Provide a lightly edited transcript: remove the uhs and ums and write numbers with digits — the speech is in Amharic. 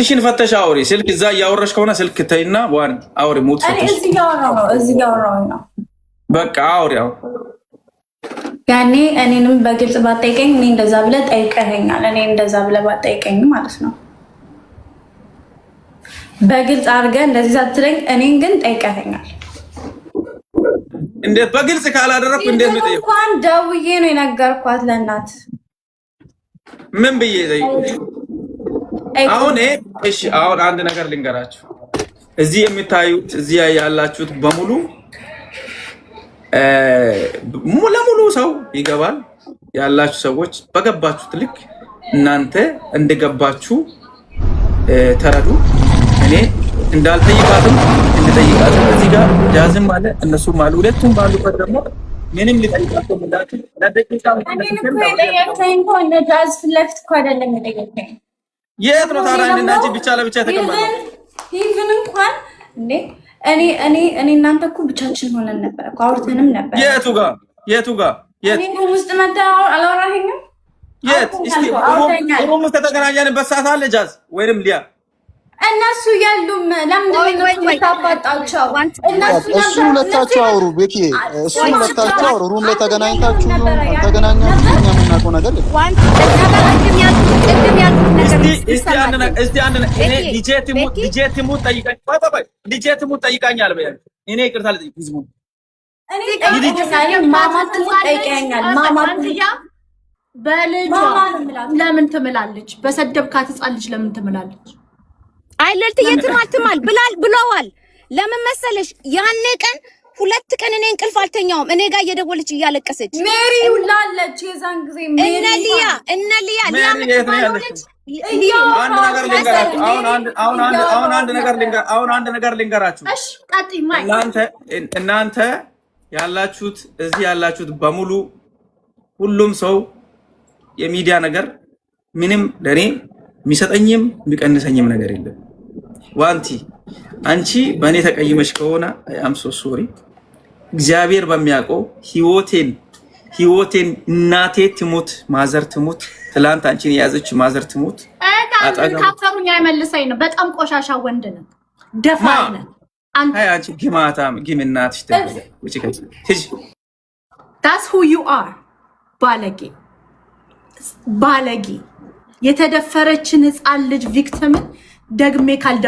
ሽን ፈተሽ አውሪ። ስልክ እዛ እያወራሽ ከሆነ ስልክ ተይና ዋን አውሪ። ሙት ፈተሽ እዚህ ጋር ነው። በቃ አውሪው። ያኔ እኔንም በግልጽ ባጠይቀኝ እኔ እንደዛ ብለህ ጠይቀኸኛል። እኔ እንደዛ ብለህ ባጠይቀኝ ማለት ነው በግልጽ አድርገህ እንደዚህ ሳትለኝ እኔን ግን ጠይቀኸኛል። እንዴት በግልጽ ካላደረኩ እንዴት ነው? እንኳን ደውዬ ነው የነገርኳት ለእናት። ምን ብዬ ጠይቁኝ? አሁን እሺ፣ አሁን አንድ ነገር ልንገራችሁ። እዚህ የምታዩት እዚህ ያላችሁት በሙሉ ለሙሉ ሰው ይገባል። ያላችሁ ሰዎች በገባችሁት ልክ እናንተ እንደገባችሁ ተረዱ። እኔ እንዳልጠይቃትም እንድጠይቃትም እዚህ ጋር ጃዝም አለ እነሱም አሉ። ሁለቱም ባሉበት ደግሞ ምንም ሊጠይቃቸው እንዳችሁ ለደቂቃ ጃዝ ፊት ለፊት እኮ አይደለም የጠየቀኝ። የት ነው ታዲያ እና እንጂ ብቻ ለብቻ ተቀመጠው ይሄን እንኳን እንዴ እኔ እናንተ እኮ ብቻችን ሆነን ነበር እኮ አውርተንም ነበር። የቱ ጋር እኔ ውስጥ መጣ አላወራኸኝም? የት እስቲ ሩም ተገናኘንበት ሰዓት አለ ጃዝ ወይንም ሊያ እነሱ ያሉም ለምንድን ነው ታባጣቸው? እሱ ሁለታቸው አውሩ ቤኪ፣ እሱ ሁለታቸው አውሩ። ሩም ላይ ተገናኝታችሁ ተገናኛችሁ እኛ የምናውቀው ነገር የለም። እስቲ አንድ እኔ ዲጄቲሙ ጠይቃኛል በያ እኔ ይቅርታ ልጠይቅ ህዝቡ ማማት ጠይቀኛል። ማማት በልጇ ለምን ትምላለች? በሰደብካት ህፃን ልጅ ለምን ትምላለች? አይ ለልትዬ ትማል ብለዋል። ለምን መሰለሽ ያኔ ቀን ሁለት ቀን እኔ እንቅልፍ አልተኛውም። እኔ ጋር እየደወለች እያለቀሰች ሜሪ ውላለች። የዛን ጊዜ ሜሪ እነ ሊያ አንድ ነገር ልንገራችሁ። እሺ ቀጥይ ማይ እናንተ ያላችሁት እዚህ ያላችሁት በሙሉ ሁሉም ሰው የሚዲያ ነገር ምንም ለኔ የሚሰጠኝም የሚቀንሰኝም ነገር የለም። ዋንቲ አንቺ በእኔ ተቀይመሽ ከሆነ አም ሶ ሶሪ። እግዚአብሔር በሚያውቀው ህይወቴን እናቴ ትሙት ማዘር ትሙት ትላንት አንቺን የያዘች ማዘር ትሙት ካፈሩኝ አይመልሰኝ ነው። በጣም ቆሻሻ ወንድ ነው። ደፋር ነው አንቺ ግማታም ግምናትሽ ተበለ that's who you are ባለጌ የተደፈረችን ህፃን ልጅ ቪክቲምን ደግሜ ካልደፈ